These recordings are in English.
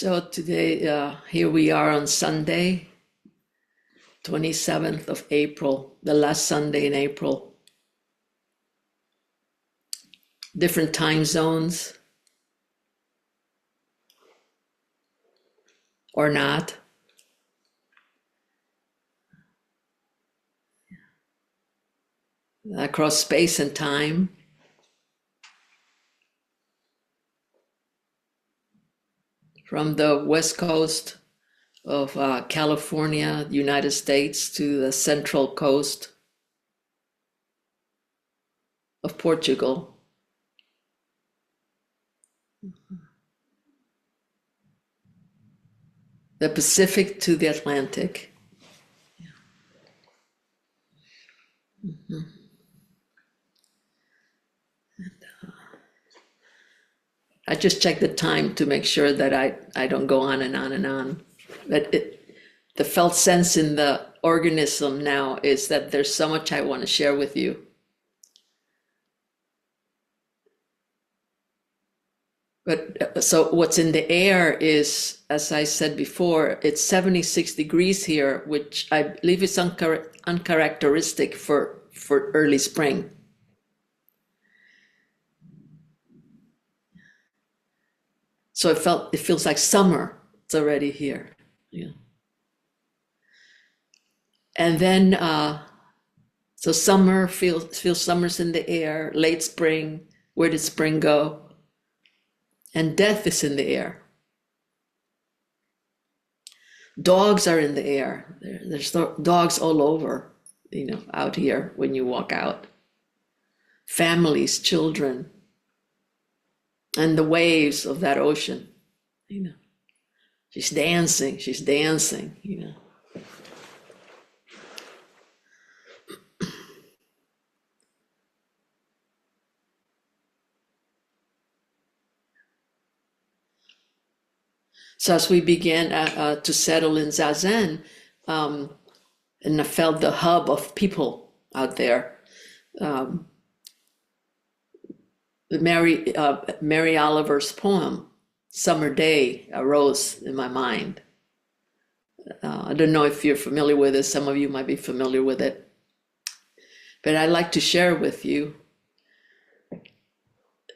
So today, here we are on Sunday, 27th of April, the last Sunday in April. Different time zones or not. Across space and time. From the west coast of California, United States, to the central coast of Portugal. The Pacific to the Atlantic. Mm-hmm. I just check the time to make sure that I don't go on and on and on. But the felt sense in the organism now is that there's so much I want to share with you. But so what's in the air is, as I said before, it's 76 degrees here, which I believe is uncharacteristic for early spring. So it feels like summer. It's already here. Yeah. And then so summer feels summer's in the air, late spring. Where did spring go? And death is in the air. Dogs are in the air. There's dogs all over, out here when you walk out. Families, children, and the waves of that ocean, She's dancing, So as we began to settle in Zazen, and I felt the hub of people out there, Mary Oliver's poem, Summer Day, arose in my mind. I don't know if you're familiar with it. Some of you might be familiar with it. But I'd like to share with you.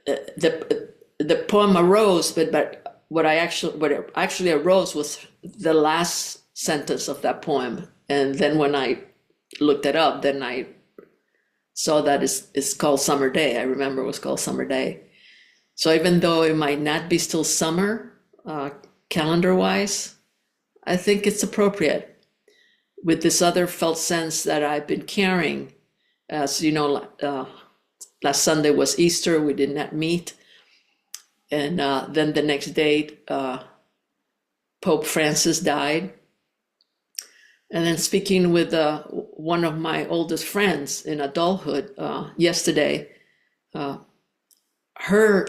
The poem arose, but what actually arose was the last sentence of that poem. And then when I looked it up, then I saw that it's called Summer Day. I remember it was called Summer Day. So even though it might not be still summer, calendar-wise, I think it's appropriate with this other felt sense that I've been carrying. As you know, last Sunday was Easter. We did not meet. And then the next day, Pope Francis died. And then speaking with one of my oldest friends in adulthood yesterday, her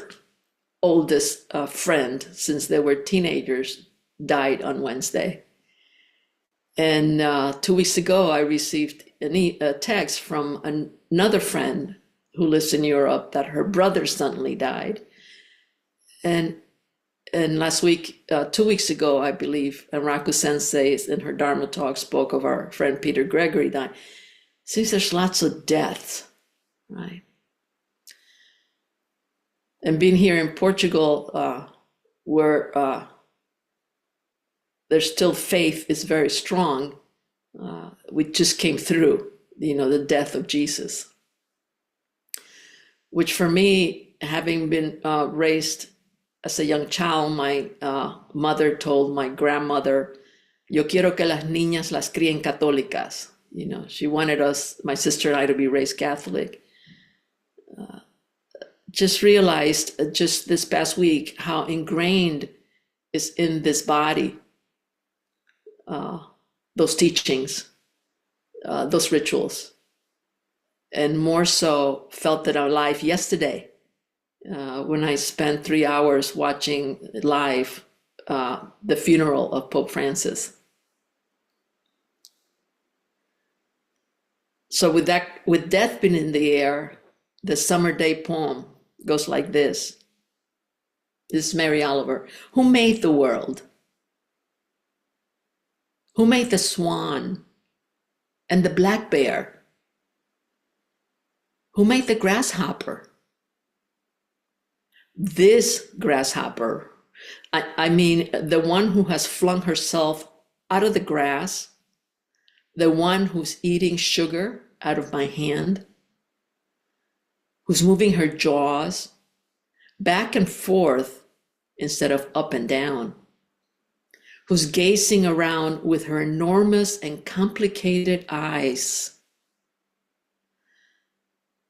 oldest friend, since they were teenagers, died on Wednesday. And 2 weeks ago, I received a text from another friend who lives in Europe that her brother suddenly died. And last week, 2 weeks ago, I believe, Enraku Sensei in her Dharma Talk spoke of our friend Peter Gregory dying. Seems there's lots of deaths, right? And being here in Portugal, where there's still faith is very strong, we just came through, the death of Jesus. Which for me, having been raised as a young child, my mother told my grandmother, "Yo quiero que las niñas las críen católicas." She wanted us, my sister and I, to be raised Catholic. Just realized just this past week how ingrained is in this body, those teachings, those rituals, and more so felt it alive yesterday when I spent 3 hours watching live the funeral of Pope Francis. So with death being in the air, the Summer Day poem goes like this. This is Mary Oliver. Who made the world? Who made the swan and the black bear? Who made the grasshopper? This grasshopper, I mean, the one who has flung herself out of the grass, the one who's eating sugar out of my hand, who's moving her jaws back and forth instead of up and down, who's gazing around with her enormous and complicated eyes.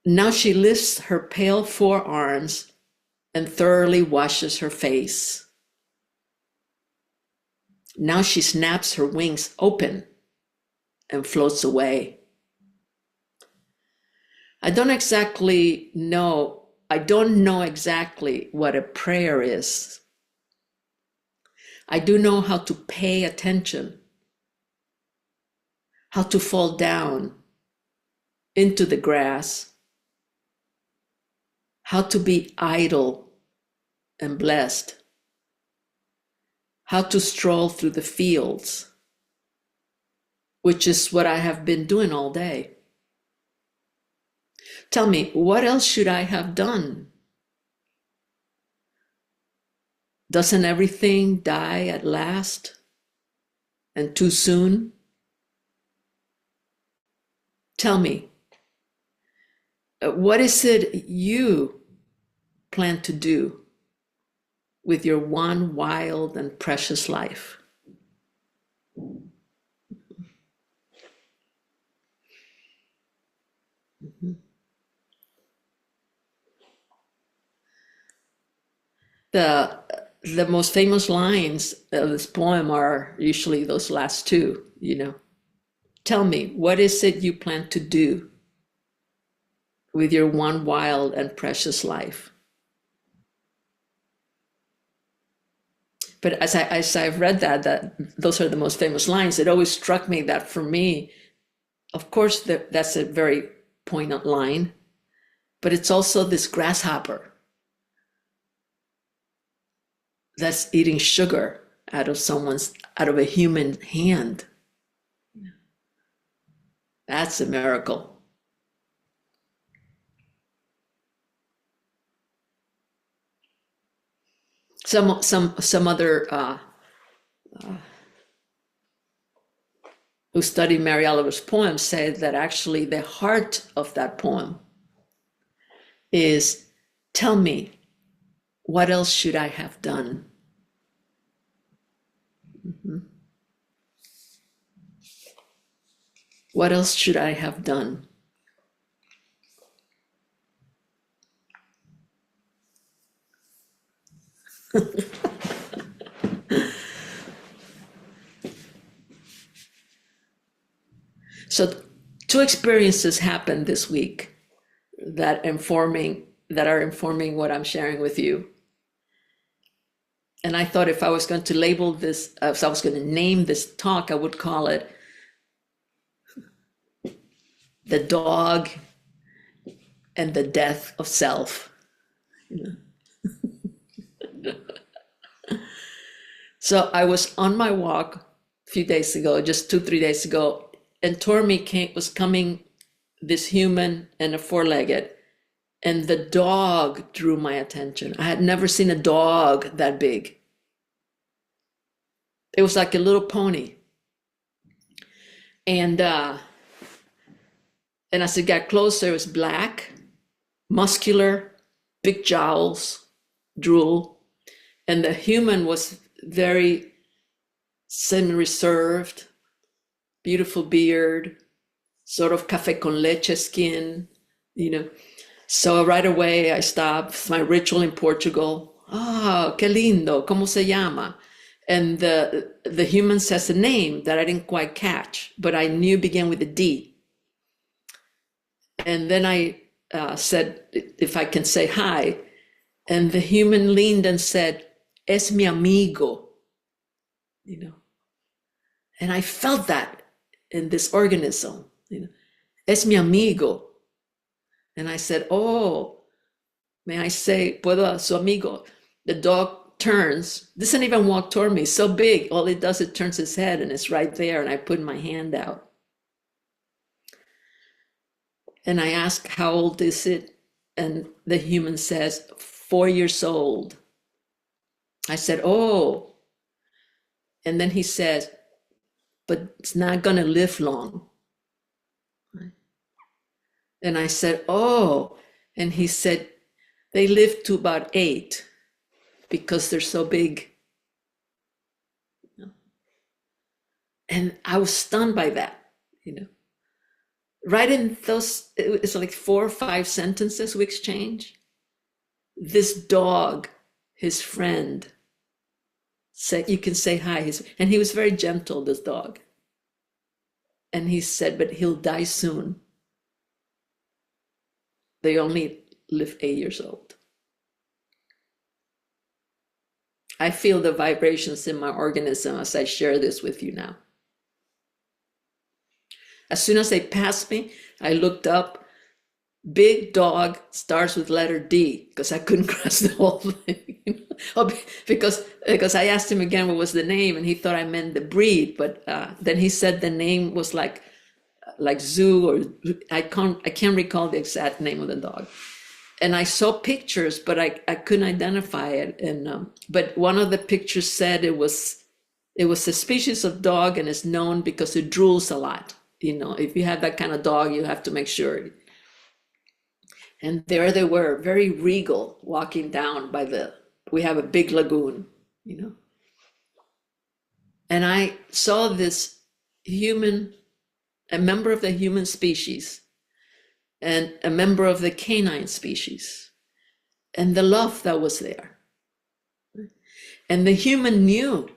Now she lifts her pale forearms and thoroughly washes her face. Now she snaps her wings open and floats away. I don't know exactly what a prayer is. I do know how to pay attention, how to fall down into the grass, how to be idle and blessed, how to stroll through the fields, which is what I have been doing all day. Tell me, what else should I have done? Doesn't everything die at last and too soon? Tell me, what is it you plan to do with your one wild and precious life? The most famous lines of this poem are usually those last two, Tell me, what is it you plan to do with your one wild and precious life? But as I've read that those are the most famous lines, it always struck me that for me, of course, that's a very poignant line, but it's also this grasshopper that's eating sugar out of a human hand. That's a miracle. Some other who study Mary Oliver's poem say that actually the heart of that poem is, tell me, what else should I have done? What else should I have done? So two experiences happened this week that are informing what I'm sharing with you. And I thought if I was going to label this, if I was going to name this talk, I would call it The Dog and the Death of Self. So I was on my walk a few days ago, just 2-3 days ago, and toward me was coming this human and a four-legged, and the dog drew my attention. I had never seen a dog that big. It was like a little pony. And as it got closer, it was black, muscular, big jowls, drool. And the human was very semi-reserved, beautiful beard, sort of café con leche skin, So right away I stopped. It's my ritual in Portugal. Qué lindo, ¿cómo se llama? And the human says a name that I didn't quite catch, but I knew began with a D. And then I said, if I can say hi. And the human leaned and said, es mi amigo, And I felt that in this organism, es mi amigo. And I said, oh, may I say, puedo su amigo? The dog turns, doesn't even walk toward me, so big. All it does, it turns its head and it's right there. And I put my hand out. And I ask, how old is it? And the human says, 4 years old. I said, oh. And then he says, but it's not going to live long. And I said, oh. And he said, they live to about 8 because they're so big. And I was stunned by that, Right in those, it's like 4 or 5 sentences we exchange. This dog, his friend, said, you can say hi. And he was very gentle, this dog. And he said, but he'll die soon. They only live 8 years old. I feel the vibrations in my organism as I share this with you now. As soon as they passed me, I looked up. Big dog starts with letter D, because I couldn't cross the whole thing. because I asked him again what was the name, and he thought I meant the breed. But then he said the name was like Zoo, or I can't recall the exact name of the dog. And I saw pictures, but I couldn't identify it. And but one of the pictures said it was a species of dog, and it's known because it drools a lot. If you have that kind of dog, you have to make sure. And there they were, very regal, walking down we have a big lagoon, And I saw this human, a member of the human species, and a member of the canine species, and the love that was there. And the human knew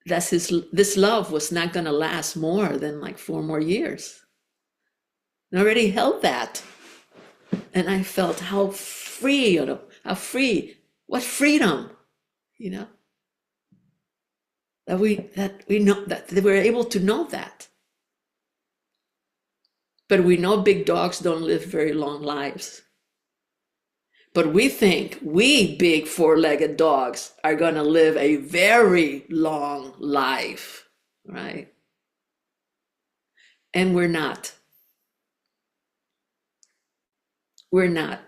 that this love was not going to last more than like 4 more years. And I already held that. And I felt how free, how free, what freedom, that we know that we're able to know that. But we know big dogs don't live very long lives. But we think we big 4-legged dogs are going to live a very long life, right? And we're not. We're not.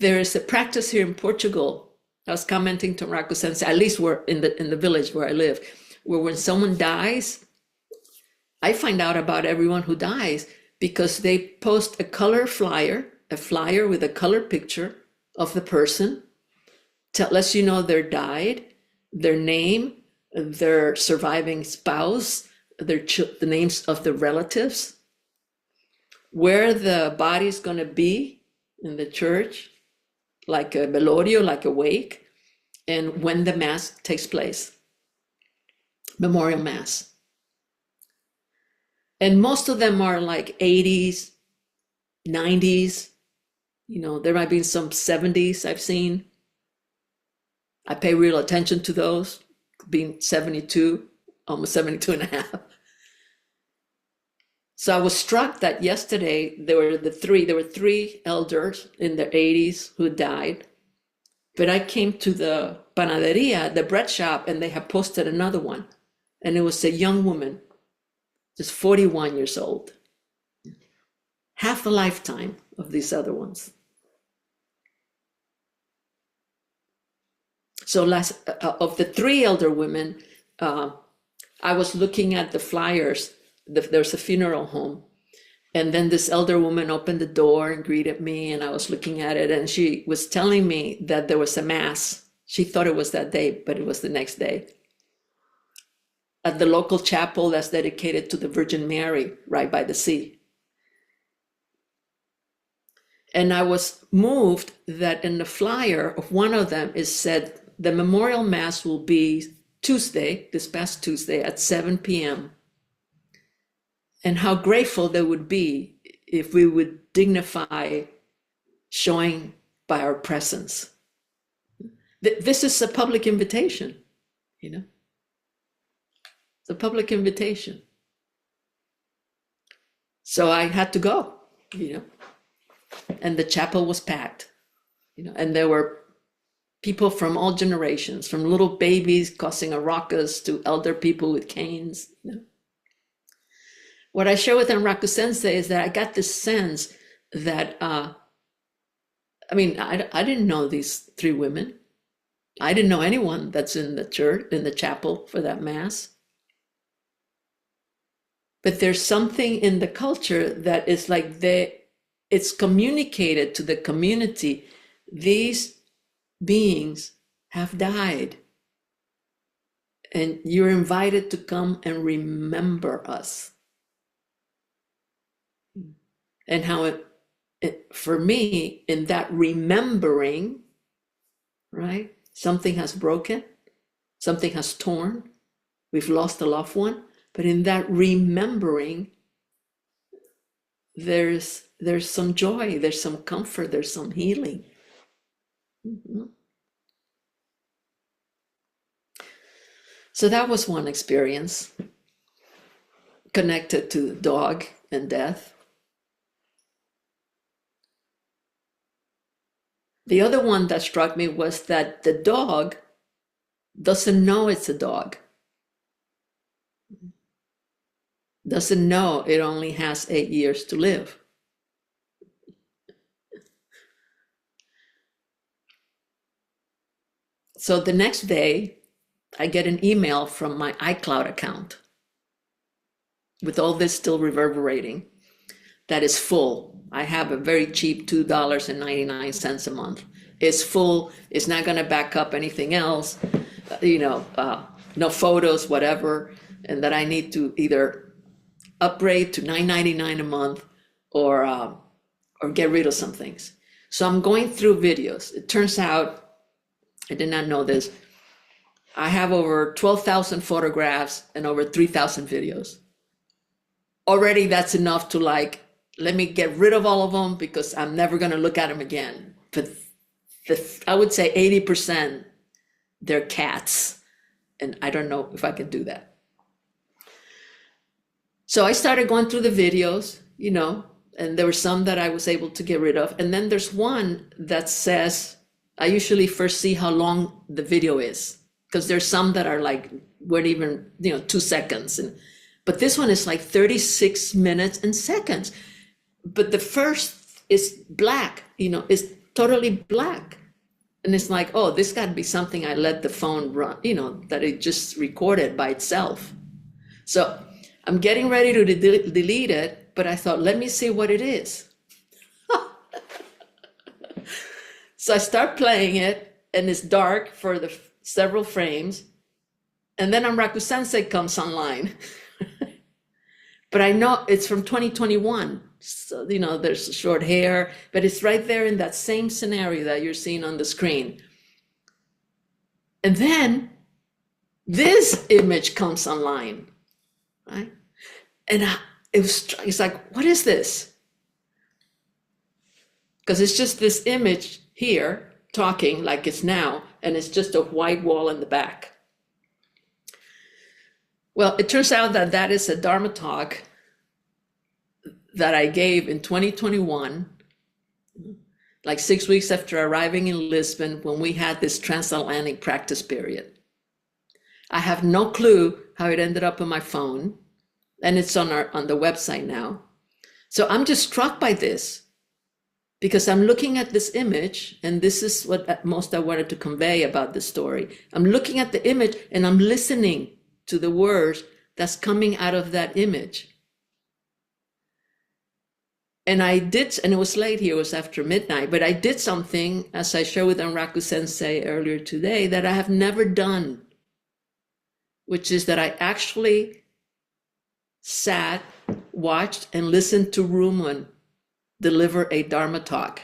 There is a practice here in Portugal. I was commenting to Marco Sensei, at least we're in the village where I live, where when someone dies, I find out about everyone who dies because they post a color flyer, a flyer with a color picture of the person, lets you know they're died, their name, their surviving spouse, the names of the relatives, where the body's going to be in the church, like a velorio, like a wake, and when the mass takes place, memorial mass. And most of them are like 80s, 90s, there might be some 70s I've seen. I pay real attention to those, being 72, almost 72 and a half. So I was struck that yesterday there were 3 elders in their 80s who died. But I came to the panaderia, the bread shop, and they had posted another one. And it was a young woman, just 41 years old. Half the lifetime of these other ones. So of the 3 elder women, I was looking at the flyers. There's a funeral home. And then this elder woman opened the door and greeted me, and I was looking at it, and she was telling me that there was a mass. She thought it was that day, but it was the next day. At the local chapel that's dedicated to the Virgin Mary, right by the sea. And I was moved that in the flyer of one of them it said, the memorial mass will be Tuesday, this past Tuesday at 7 p.m. And how grateful they would be if we would dignify showing by our presence. This is a public invitation, It's a public invitation. So I had to go, and the chapel was packed, and there were people from all generations, from little babies causing a ruckus to elder people with canes. What I share with Enraku Sensei is that I got this sense that, I didn't know these three women. I didn't know anyone that's in the church, in the chapel for that mass. But there's something in the culture that is like it's communicated to the community. These beings have died. And you're invited to come and remember us. And how for me, in that remembering, right? Something has broken, something has torn, we've lost a loved one, but in that remembering, there's some joy, there's some comfort, there's some healing. So that was one experience connected to dog and death. The other one that struck me was that the dog doesn't know it's a dog. Doesn't know it only has 8 years to live. So the next day, I get an email from my iCloud account with all this still reverberating that is full. I have a very cheap $2.99 a month. It's full, it's not gonna back up anything else, no photos, whatever, and that I need to either upgrade to $9.99 a month or get rid of some things. So I'm going through videos. It turns out, I did not know this, I have over 12,000 photographs and over 3,000 videos. Already that's enough to let me get rid of all of them because I'm never gonna look at them again. But I would say 80%, they're cats. And I don't know if I can do that. So I started going through the videos, and there were some that I was able to get rid of. And then there's one that says, I usually first see how long the video is, because there's some that are weren't even, 2 seconds. But this one is 36 minutes and seconds. But the first is black, it's totally black. And it's oh, this got to be something I let the phone run, that it just recorded by itself. So I'm getting ready to delete it, but I thought, let me see what it is. So I start playing it, and it's dark for the several frames. And then Enraku Sensei comes online. But I know it's from 2021. So, there's short hair, but it's right there in that same scenario that you're seeing on the screen. And then this image comes online, right? And it's what is this? Because it's just this image here talking like it's now, and it's just a white wall in the back. Well, it turns out that is a Dharma Talk that I gave in 2021, 6 weeks after arriving in Lisbon, when we had this transatlantic practice period. I have no clue how it ended up on my phone, and it's on the website now. So I'm just struck by this, because I'm looking at this image, and this is what at most I wanted to convey about this story. I'm looking at the image, and I'm listening to the words that's coming out of that image. And I did, and it was late here, it was after midnight, but I did something, as I shared with Enraku Sensei earlier today, that I have never done, which is that I actually sat, watched, and listened to Rumun deliver a Dharma talk.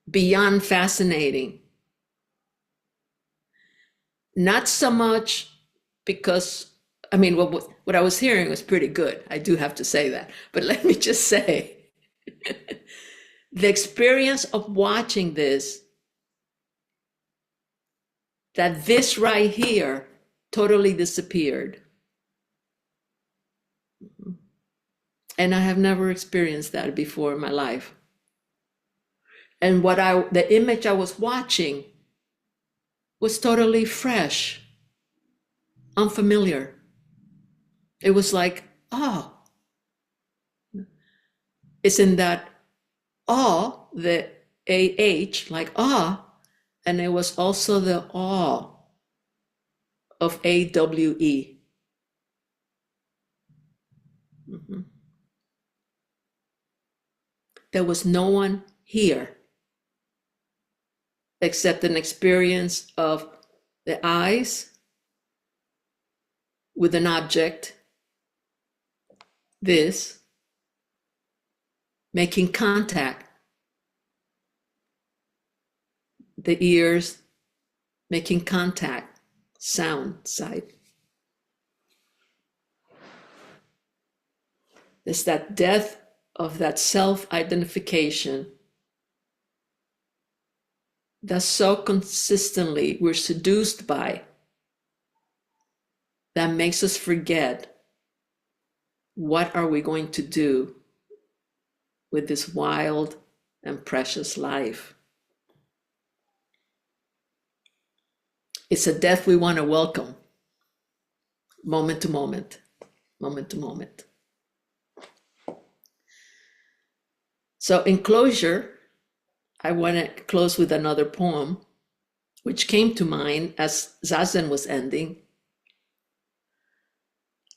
Beyond fascinating. Not so much because, what I was hearing was pretty good. I do have to say that. But let me just say, the experience of watching this, that this right here totally disappeared. And I have never experienced that before in my life. And the image I was watching was totally fresh, unfamiliar. It was like, oh, it's in that awe, the AH, like awe, and it was also the awe of AWE. Mhm. There was no one here except an experience of the eyes with an object, this, making contact, the ears making contact, sound, sight. It's that death of that self-identification that so consistently we're seduced by, that makes us forget what are we going to do with this wild and precious life. It's a death we want to welcome, moment to moment, moment to moment. So in closure, I want to close with another poem, which came to mind as Zazen was ending.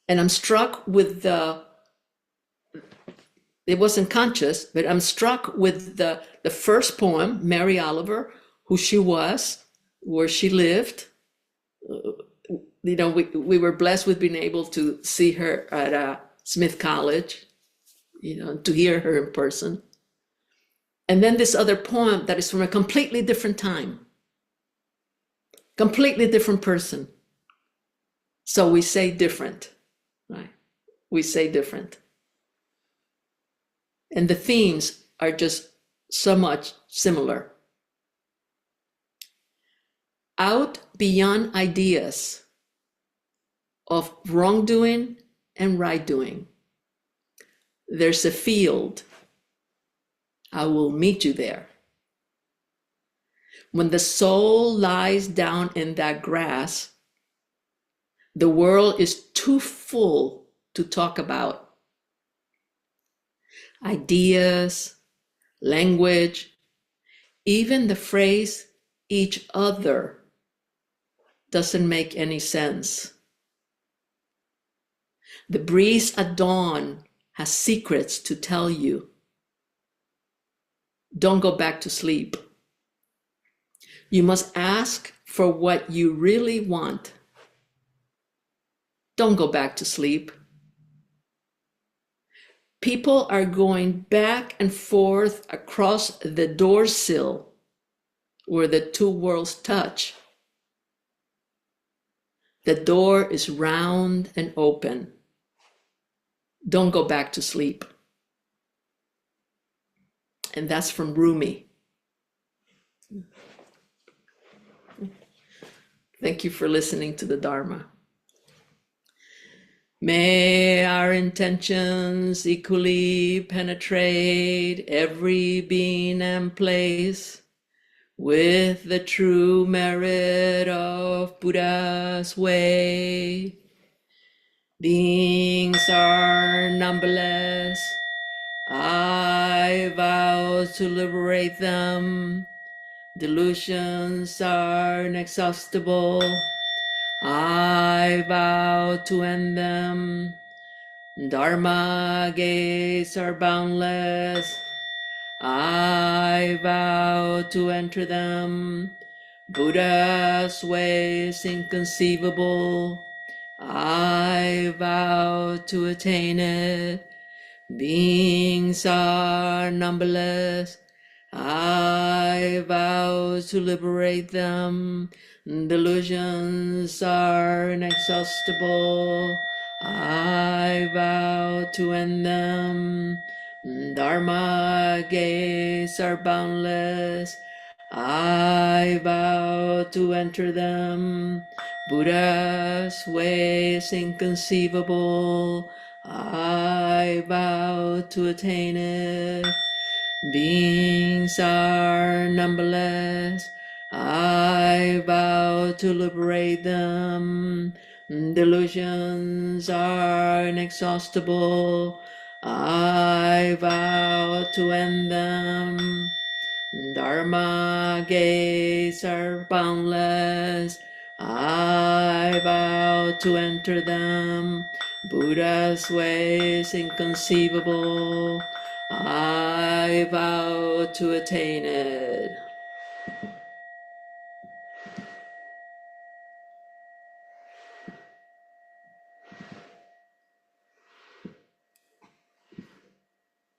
And I'm struck with it wasn't conscious, but I'm struck with the first poem, Mary Oliver, who she was, where she lived. We were blessed with being able to see her at Smith College, to hear her in person. And then this other poem that is from a completely different time, completely different person. So we say different, right? We say different. And the themes are just so much similar. Out beyond ideas of wrongdoing and right doing, there's a field. I will meet you there. When the soul lies down in that grass, the world is too full to talk about. Ideas, language, even the phrase each other doesn't make any sense. The breeze at dawn has secrets to tell you. Don't go back to sleep. You must ask for what you really want. Don't go back to sleep. People are going back and forth across the door sill where the two worlds touch. The door is round and open. Don't go back to sleep. And that's from Rumi. Thank you for listening to the Dharma. May our intentions equally penetrate every being and place with the true merit of Buddha's way. Beings are numberless. I vow to liberate them. Delusions are inexhaustible. I vow to end them. Dharma gates are boundless. I vow to enter them. Buddha's way is inconceivable. I vow to attain it. Beings are numberless. I vow to liberate them. Delusions are inexhaustible. I vow to end them. Dharma gates are boundless. I vow to enter them. Buddha's way is inconceivable. I vow to attain it. Beings are numberless. I vow to liberate them. Delusions are inexhaustible. I vow to end them. Dharma gates are boundless. I vow to enter them. Buddha's way is inconceivable. I vow to attain it.